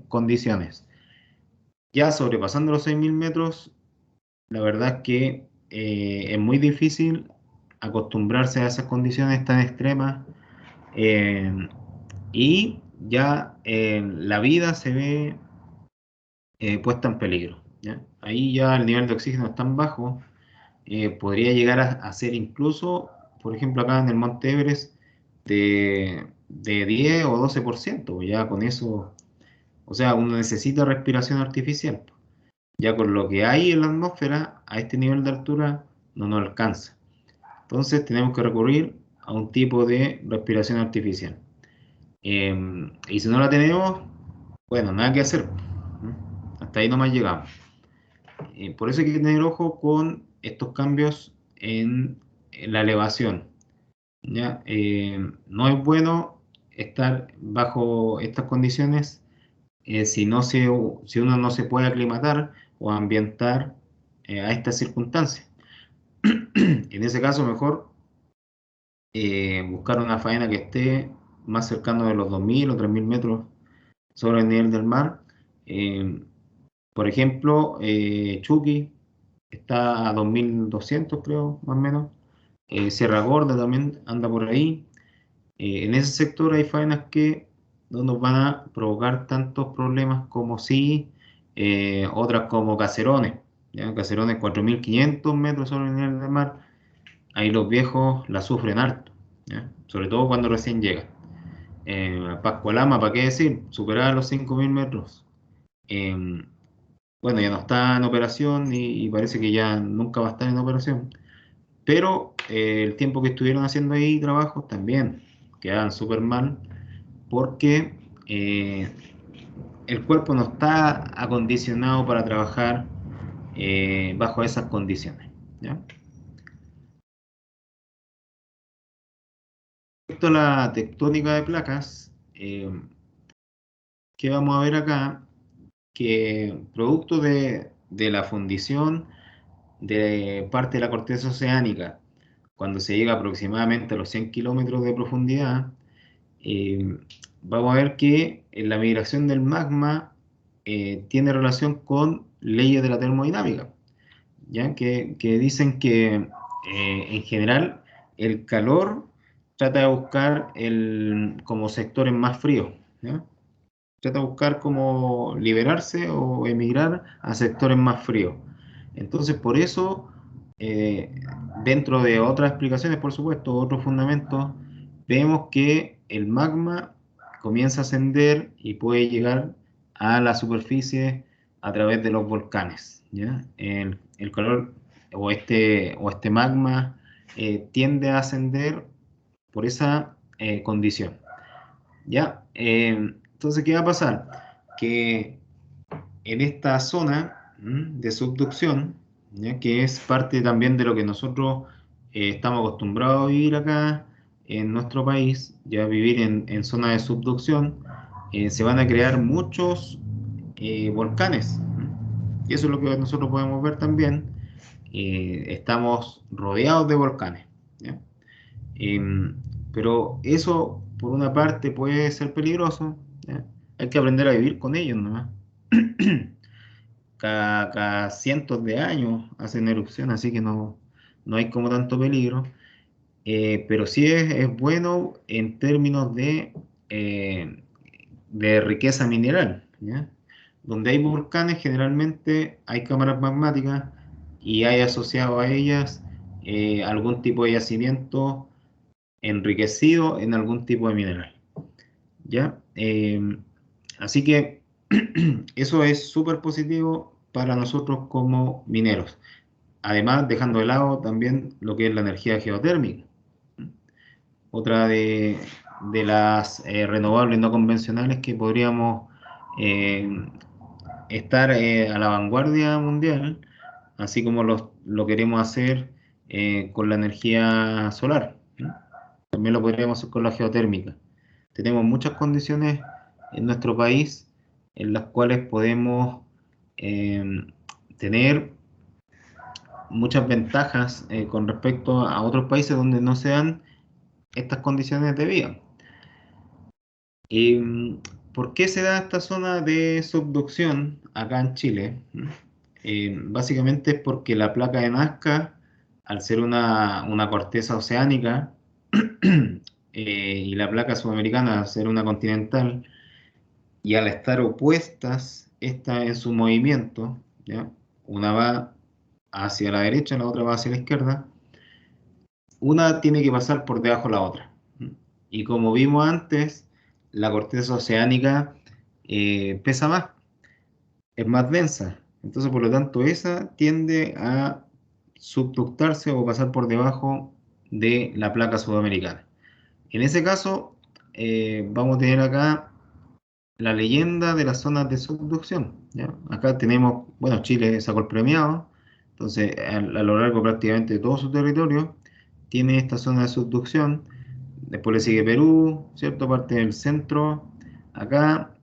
condiciones. Ya sobrepasando los 6.000 metros, la verdad es que es muy difícil acostumbrarse a esas condiciones tan extremas, eh, y ya la vida se ve puesta en peligro. ¿Ya? Ahí ya el nivel de oxígeno es tan bajo, podría llegar a ser incluso, por ejemplo, acá en el Monte Everest, de 10 o 12%. Ya con eso, o sea, uno necesita respiración artificial. Ya con lo que hay en la atmósfera, a este nivel de altura, no nos alcanza. Entonces tenemos que recurrir a un tipo de respiración artificial. Y si no la tenemos, bueno, nada que hacer. Hasta ahí nomás llegamos. Por eso hay que tener ojo con estos cambios en la elevación. ¿Ya? No es bueno estar bajo estas condiciones si uno no se puede aclimatar o ambientar a estas circunstancias. En ese caso, mejor buscar una faena que esté más cercano de los 2.000 o 3.000 metros sobre el nivel del mar. Eh, por ejemplo, Chucky está a 2.200, creo, más o menos. Sierra Gorda también anda por ahí. En ese sector hay faenas que no nos van a provocar tantos problemas como si otras como Caserones. ¿Ya? Caserones 4.500 metros sobre el nivel del mar. Ahí los viejos la sufren harto, ¿ya? Sobre todo cuando recién llegan. Pascualama, ¿para qué decir? Superar los 5.000 metros. Eh, bueno, ya no está en operación y parece que ya nunca va a estar en operación. Pero el tiempo que estuvieron haciendo ahí trabajos también quedaban súper mal, porque el cuerpo no está acondicionado para trabajar bajo esas condiciones. ¿Ya? Respecto a la tectónica de placas, ¿qué vamos a ver acá? Que producto de la fundición de parte de la corteza oceánica, cuando se llega aproximadamente a los 100 kilómetros de profundidad, eh, vamos a ver que la migración del magma tiene relación con leyes de la termodinámica, ¿ya? Que dicen que en general el calor trata de buscar como sectores más fríos, ¿ya? Trata de buscar como liberarse o emigrar a sectores más fríos. Entonces, por eso, eh, dentro de otras explicaciones, por supuesto, otros fundamentos, vemos que el magma comienza a ascender y puede llegar a la superficie a través de los volcanes, ¿ya? El calor o este magma tiende a ascender por esa condición. ¿Ya? Entonces, ¿qué va a pasar? Que en esta zona de subducción, ¿ya? Que es parte también de lo que nosotros estamos acostumbrados a vivir acá en nuestro país, ya vivir en zona de subducción. Se van a crear muchos volcanes, ¿no? Y eso es lo que nosotros podemos ver también. Estamos rodeados de volcanes, ¿ya? Em, pero eso, por una parte, puede ser peligroso, ¿ya? Hay que aprender a vivir con ellos nomás. Cada cientos de años hacen erupción, así que no hay como tanto peligro. Pero sí es bueno en términos eh, de riqueza mineral, ¿ya? Donde hay volcanes, generalmente hay cámaras magmáticas y hay asociado a ellas algún tipo de yacimiento enriquecido en algún tipo de mineral, ¿ya? Así que eso es súper positivo para nosotros como mineros. Además, dejando de lado también lo que es la energía geotérmica. Otra de las renovables no convencionales que podríamos eh, estar a la vanguardia mundial, así como lo queremos hacer con la energía solar, ¿no? También lo podríamos hacer con la geotérmica. Tenemos muchas condiciones en nuestro país en las cuales podemos eh, tener muchas ventajas con respecto a otros países donde no se dan estas condiciones de vida. ¿Por qué se da esta zona de subducción acá en Chile? Básicamente es porque la placa de Nazca, al ser una corteza oceánica, y la placa sudamericana, al ser una continental, y al estar opuestas, esta en su movimiento, ¿ya? Una va hacia la derecha, la otra va hacia la izquierda, una tiene que pasar por debajo de la otra. Y como vimos antes, la corteza oceánica pesa más, es más densa. Entonces, por lo tanto, esa tiende a subductarse o pasar por debajo de la placa sudamericana. En ese caso, vamos a tener acá la leyenda de las zonas de subducción, ¿ya? Acá tenemos, bueno, Chile sacó el premiado, entonces a lo largo prácticamente de todo su territorio tiene esta zona de subducción. Después le sigue Perú, ¿cierto? Parte del centro, acá.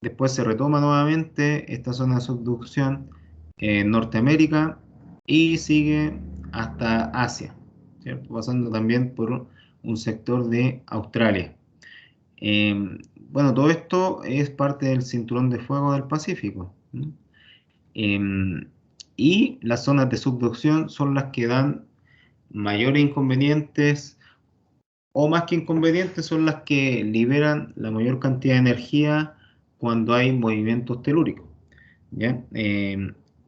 Después se retoma nuevamente esta zona de subducción en Norteamérica y sigue hasta Asia, ¿cierto? Pasando también por un sector de Australia. Bueno, todo esto es parte del cinturón de fuego del Pacífico, ¿no? Em, y las zonas de subducción son las que dan mayores inconvenientes, o más que inconvenientes, son las que liberan la mayor cantidad de energía cuando hay movimientos telúricos, ¿ya?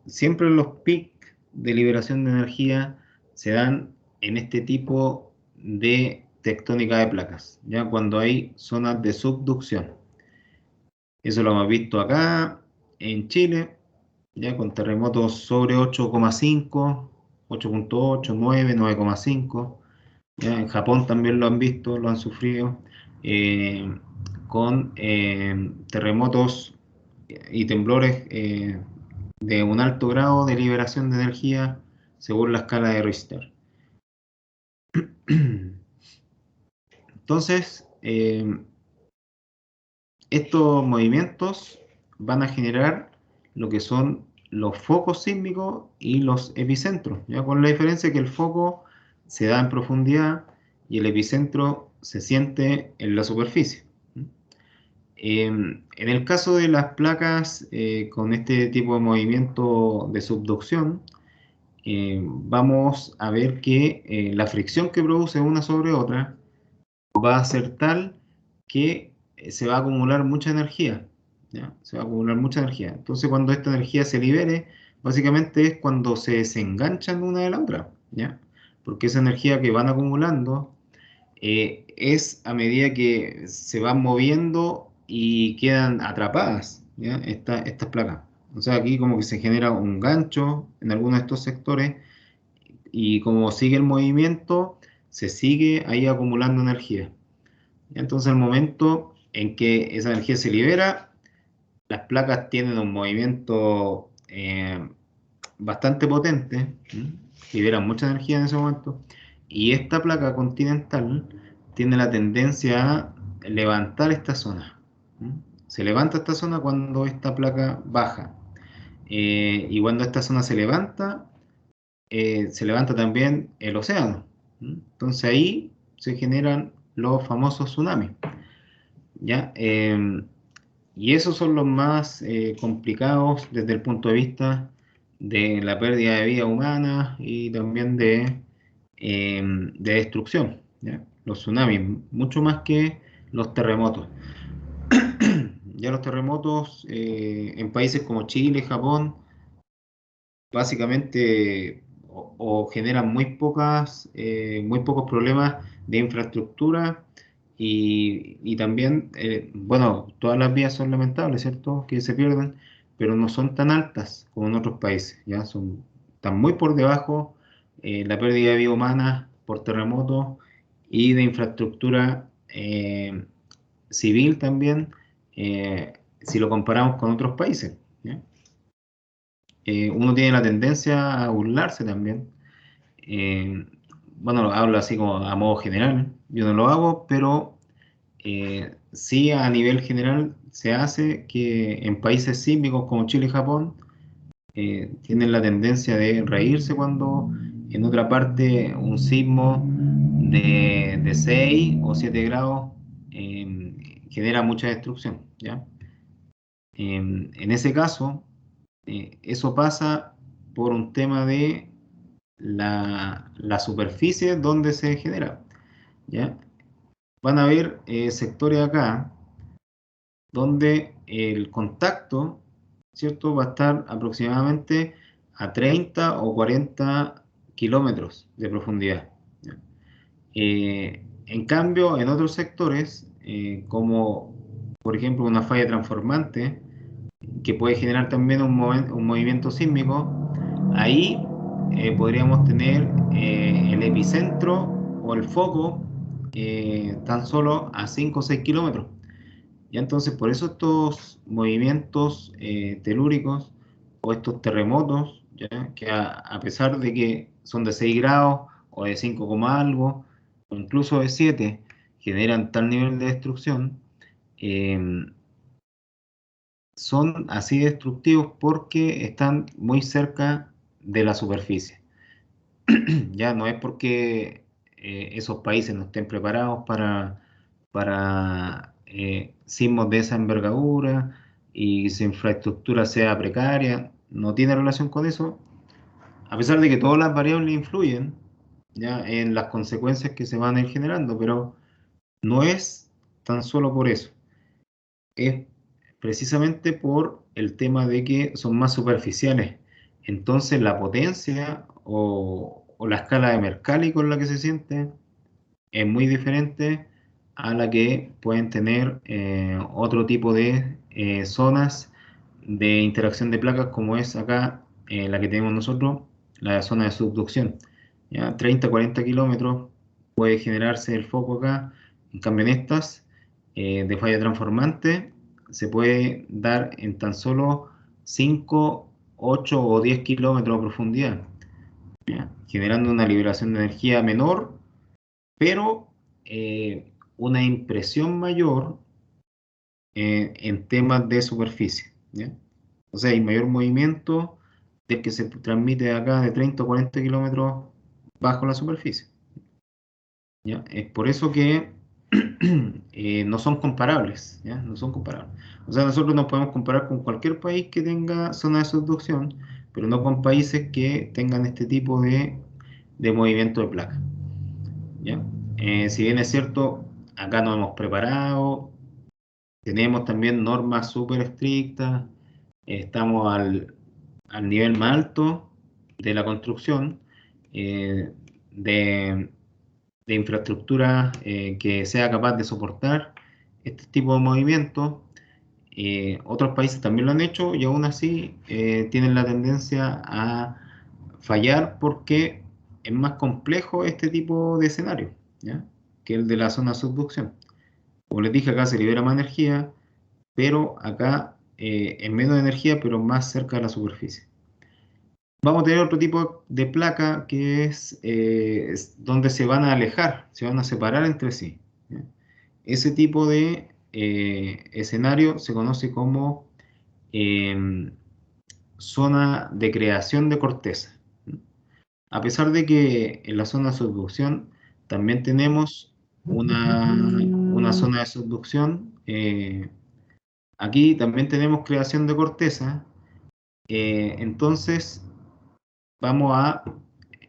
Siempre los picos de liberación de energía se dan en este tipo de tectónica de placas, ¿ya? Cuando hay zonas de subducción. Eso lo hemos visto acá en Chile, ya con terremotos sobre 8,5, 8,8, 9, 9,5. Ya, en Japón también lo han visto, lo han sufrido, eh, con terremotos y temblores de un alto grado de liberación de energía según la escala de Richter. Entonces, estos movimientos van a generar lo que son los focos sísmicos y los epicentros, ¿ya? Con la diferencia que el foco se da en profundidad y el epicentro se siente en la superficie. En el caso de las placas con este tipo de movimiento de subducción, vamos a ver que la fricción que produce una sobre otra va a ser tal que se va a acumular mucha energía, ¿ya? Se va a acumular mucha energía. Entonces, cuando esta energía se libere, básicamente es cuando se desenganchan una de la otra, ¿ya? Porque esa energía que van acumulando es a medida que se van moviendo y quedan atrapadas, ¿ya? Estas placas. O sea, aquí como que se genera un gancho en alguno de estos sectores y como sigue el movimiento, se sigue ahí acumulando energía. Entonces, el momento en que esa energía se libera, las placas tienen un movimiento bastante potente, libera mucha energía en ese momento, y esta placa continental tiene la tendencia a levantar esta zona. Se levanta esta zona cuando esta placa baja. Y cuando esta zona se levanta también el océano. Entonces ahí se generan los famosos tsunamis. ¿Ya? Y esos son los más complicados desde el punto de vista de la pérdida de vida humana y también de destrucción. ¿Ya? Los tsunamis, mucho más que los terremotos. Ya los terremotos en países como Chile, Japón, básicamente o generan muy pocos problemas de infraestructura y también, bueno, todas las vías son lamentables, ¿cierto? Que se pierden, pero no son tan altas como en otros países, ¿ya? Están muy por debajo la pérdida de vida humana por terremotos y de infraestructura civil también, si lo comparamos con otros países, ¿ya? Uno tiene la tendencia a burlarse también. Eh, bueno, hablo así como a modo general, yo no lo hago, pero sí a nivel general se hace que en países sísmicos como Chile y Japón tienen la tendencia de reírse cuando en otra parte un sismo de 6 o 7 grados genera mucha destrucción, ¿ya? En ese caso, eso pasa por un tema de la superficie donde se genera, ¿ya? Van a haber sectores acá donde el contacto, ¿cierto? Va a estar aproximadamente a 30 o 40 kilómetros de profundidad, ¿ya? En cambio, en otros sectores, como por ejemplo una falla transformante, que puede generar también un movimiento sísmico, ahí podríamos tener el epicentro o el foco tan solo a 5 o 6 kilómetros. Y entonces por eso estos movimientos telúricos o estos terremotos, ¿ya? Que a pesar de que son de 6 grados o de 5, algo, o incluso de 7, generan tal nivel de destrucción, eh, son así destructivos porque están muy cerca de la superficie. Ya no es porque esos países no estén preparados para sismos de esa envergadura y su infraestructura sea precaria, no tiene relación con eso, a pesar de que todas las variables influyen ya en las consecuencias que se van a ir generando, pero no es tan solo por eso, es precisamente por el tema de que son más superficiales. Entonces la potencia o la escala de Mercalli con la que se siente es muy diferente a la que pueden tener otro tipo de zonas de interacción de placas como es acá la que tenemos nosotros, la zona de subducción. ¿Ya? 30, 40 kilómetros puede generarse el foco acá. En cambio en estas de falla transformante se puede dar en tan solo 5, 8 o 10 kilómetros de profundidad, ¿ya? Generando una liberación de energía menor, pero una impresión mayor en temas de superficie, ¿ya? O sea, hay mayor movimiento del que se transmite de acá de 30 o 40 kilómetros bajo la superficie, ¿ya? Es por eso que no son comparables, ¿ya? No son comparables. O sea, nosotros nos podemos comparar con cualquier país que tenga zona de subducción, pero no con países que tengan este tipo de movimiento de placa, ¿ya? Si bien es cierto, acá nos hemos preparado, tenemos también normas súper estrictas, estamos al nivel más alto de la construcción, eh, de, de infraestructura que sea capaz de soportar este tipo de movimientos. Otros países también lo han hecho y aún así tienen la tendencia a fallar porque es más complejo este tipo de escenario, ¿ya? Que el de la zona de subducción. Como les dije, acá se libera más energía, pero acá es menos energía, pero más cerca de la superficie. vamos a tener otro tipo de placa que es donde se van a alejar, se van a separar entre sí, ¿ya? Ese tipo de escenario se conoce como zona de creación de corteza. A pesar de que en la zona de subducción también tenemos una zona de subducción, aquí también tenemos creación de corteza, entonces vamos a,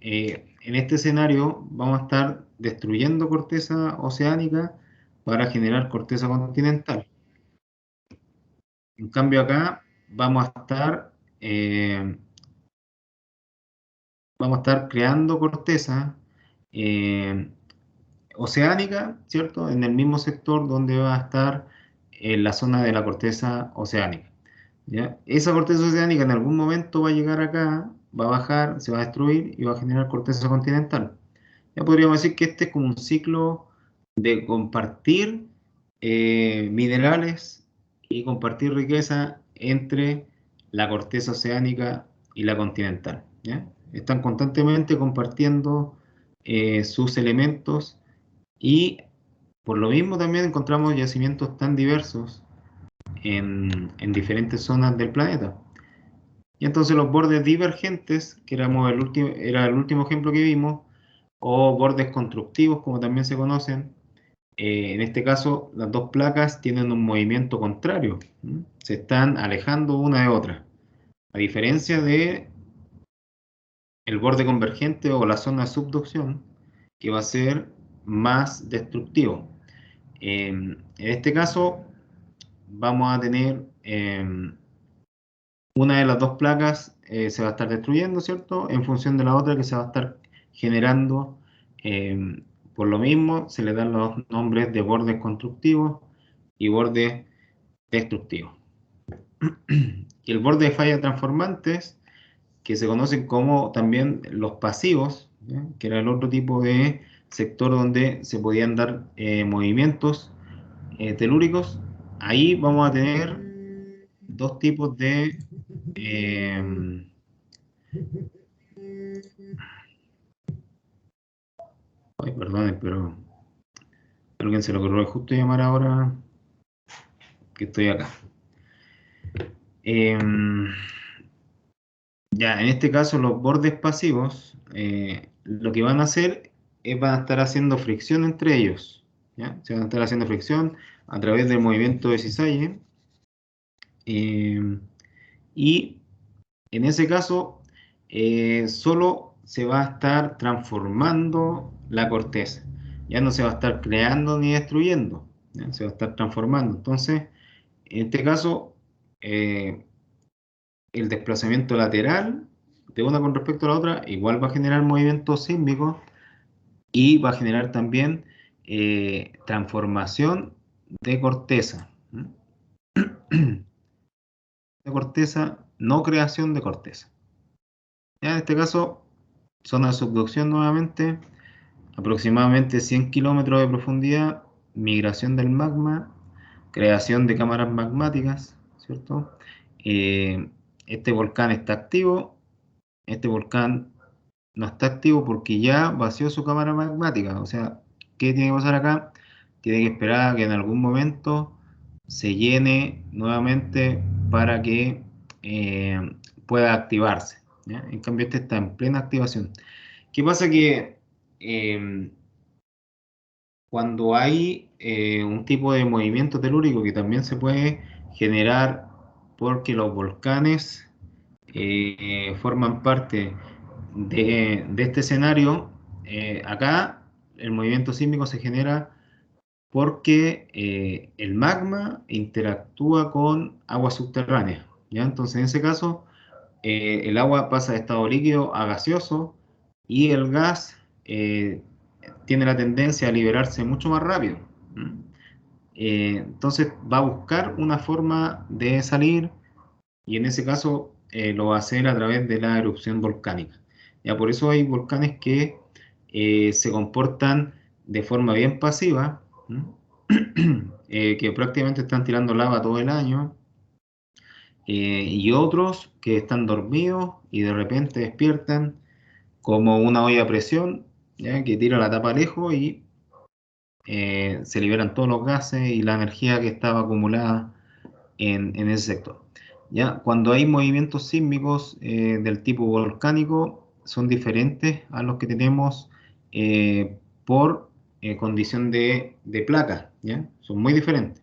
en este escenario, vamos a estar destruyendo corteza oceánica para generar corteza continental. En cambio acá eh, vamos a estar creando corteza eh, oceánica, ¿cierto? En el mismo sector donde va a estar la zona de la corteza oceánica, ¿ya? Esa corteza oceánica en algún momento va a llegar acá, va a bajar, se va a destruir y va a generar corteza continental. Ya podríamos decir que este es como un ciclo de compartir minerales y compartir riqueza entre la corteza oceánica y la continental, ¿ya? Están constantemente compartiendo sus elementos y por lo mismo también encontramos yacimientos tan diversos en diferentes zonas del planeta. Y entonces los bordes divergentes, que era el último ejemplo que vimos, o bordes constructivos, como también se conocen, en este caso las dos placas tienen un movimiento contrario, ¿m? Se están alejando una de otra, a diferencia de el borde convergente o la zona de subducción, que va a ser más destructivo. En este caso vamos a tener una de las dos placas se va a estar destruyendo, ¿cierto? En función de la otra que se va a estar generando. Por lo mismo, se le dan los nombres de bordes constructivos y bordes destructivos. Y el borde de falla transformantes, que se conocen como también los pasivos, ¿ya? Que era el otro tipo de sector donde se podían dar movimientos telúricos. Ahí vamos a tener dos tipos de ay, perdón, pero a alguien se le ocurrió justo llamar ahora que estoy acá. Ya, en este caso los bordes pasivos, lo que van a hacer es van a estar haciendo fricción entre ellos, ¿ya? Se van a estar haciendo fricción a través del movimiento de cisalle. Y en ese caso, solo se va a estar transformando la corteza. Ya no se va a estar creando ni destruyendo, ¿ya? Se va a estar transformando. Entonces, en este caso, el desplazamiento lateral de una con respecto a la otra igual va a generar movimiento sísmico y va a generar también transformación de corteza. De corteza, no creación de corteza. Ya en este caso, zona de subducción nuevamente, aproximadamente 100 kilómetros de profundidad, migración del magma, creación de cámaras magmáticas, ¿cierto? Este volcán está activo, este volcán no está activo porque ya vació su cámara magmática. O sea, ¿qué tiene que pasar acá? Tiene que esperar a que en algún momento se llene nuevamente para que pueda activarse, ¿ya? En cambio, este está en plena activación. ¿Qué pasa? Que cuando hay un tipo de movimiento telúrico que también se puede generar porque los volcanes forman parte de este escenario, acá el movimiento sísmico se genera porque el magma interactúa con agua subterránea, ¿ya? Entonces, en ese caso, el agua pasa de estado líquido a gaseoso y el gas tiene la tendencia a liberarse mucho más rápido. ¿M? Entonces va a buscar una forma de salir y en ese caso lo va a hacer a través de la erupción volcánica. Ya por eso hay volcanes que se comportan de forma bien pasiva, que prácticamente están tirando lava todo el año y otros que están dormidos y de repente despiertan como una olla a presión, ¿ya? Que tira la tapa lejos y se liberan todos los gases y la energía que estaba acumulada en ese sector. ¿Ya? Cuando hay movimientos sísmicos del tipo volcánico, son diferentes a los que tenemos por condición de placa, ¿ya? Son muy diferentes.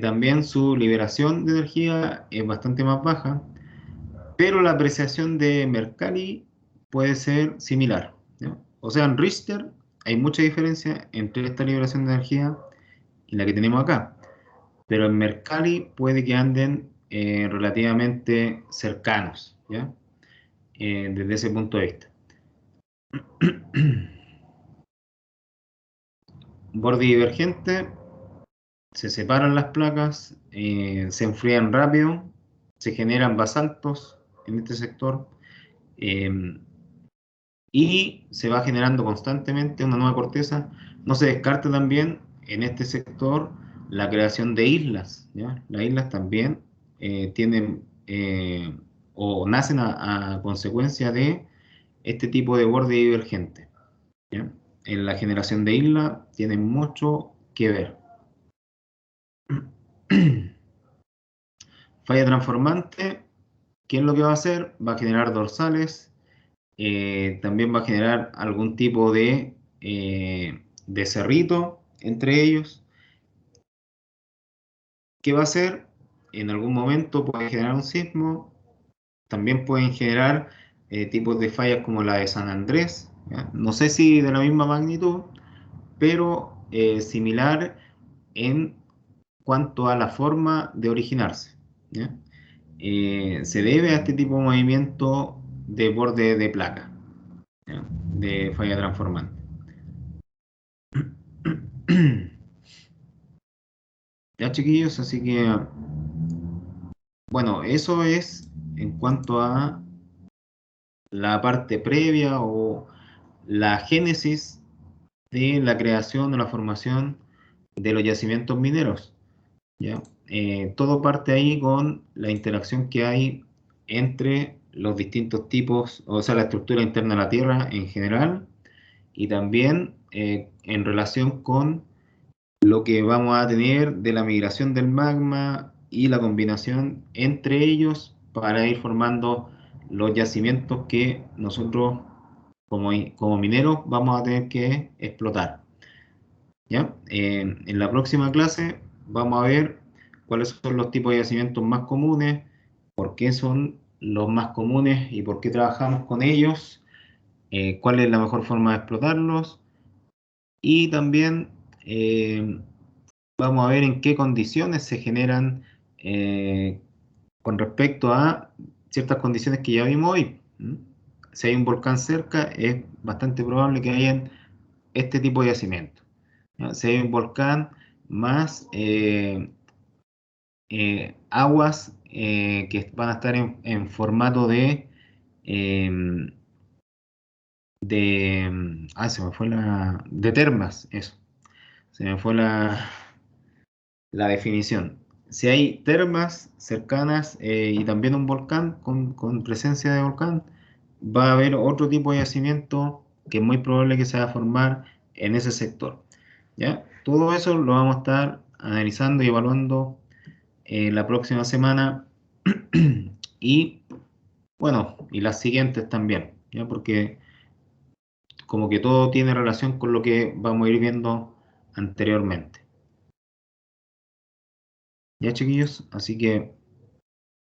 También su liberación de energía es bastante más baja, pero la apreciación de Mercalli puede ser similar, ¿ya? O sea, en Richter hay mucha diferencia entre esta liberación de energía y la que tenemos acá, pero en Mercalli puede que anden relativamente cercanos, ¿ya? Desde ese punto de vista. Borde divergente, se separan las placas, se enfrían rápido, se generan basaltos en este sector, eh, y se va generando constantemente una nueva corteza. No se descarta también en este sector la creación de islas, ¿ya? Las islas también tienen o nacen a consecuencia de este tipo de borde divergente, ¿ya? En la generación de islas tiene mucho que ver. Falla transformante, ¿qué es lo que va a hacer? Va a generar dorsales, también va a generar algún tipo de cerrito entre ellos. ¿Qué va a hacer? En algún momento puede generar un sismo, también pueden generar tipos de fallas como la de San Andrés, ¿ya? No sé si de la misma magnitud, pero similar en cuanto a la forma de originarse, ¿ya? Se debe a este tipo de movimiento de borde de placa, ¿ya? De falla transformante. Ya, chiquillos, así que, bueno, eso es en cuanto a la parte previa o la génesis de la creación o la formación de los yacimientos mineros, ¿ya? Todo parte ahí con la interacción que hay entre los distintos tipos, o sea, la estructura interna de la Tierra en general, y también en relación con lo que vamos a tener de la migración del magma y la combinación entre ellos para ir formando los yacimientos que nosotros como mineros vamos a tener que explotar, ¿ya? En la próxima clase vamos a ver cuáles son los tipos de yacimientos más comunes, por qué son los más comunes y por qué trabajamos con ellos, cuál es la mejor forma de explotarlos y también vamos a ver en qué condiciones se generan con respecto a ciertas condiciones que ya vimos hoy. ¿M? Si hay un volcán cerca, es bastante probable que haya este tipo de yacimiento, ¿ya? Si hay un volcán más aguas que van a estar en formato em, se me fue de termas, eso. Se me fue la definición. Si hay termas cercanas y también un volcán con presencia de volcán, va a haber otro tipo de yacimiento que es muy probable que se va a formar en ese sector, ¿ya? Todo eso lo vamos a estar analizando y evaluando la próxima semana y bueno, y las siguientes también, ¿ya? Porque como que todo tiene relación con lo que vamos a ir viendo anteriormente. Ya, chiquillos, así que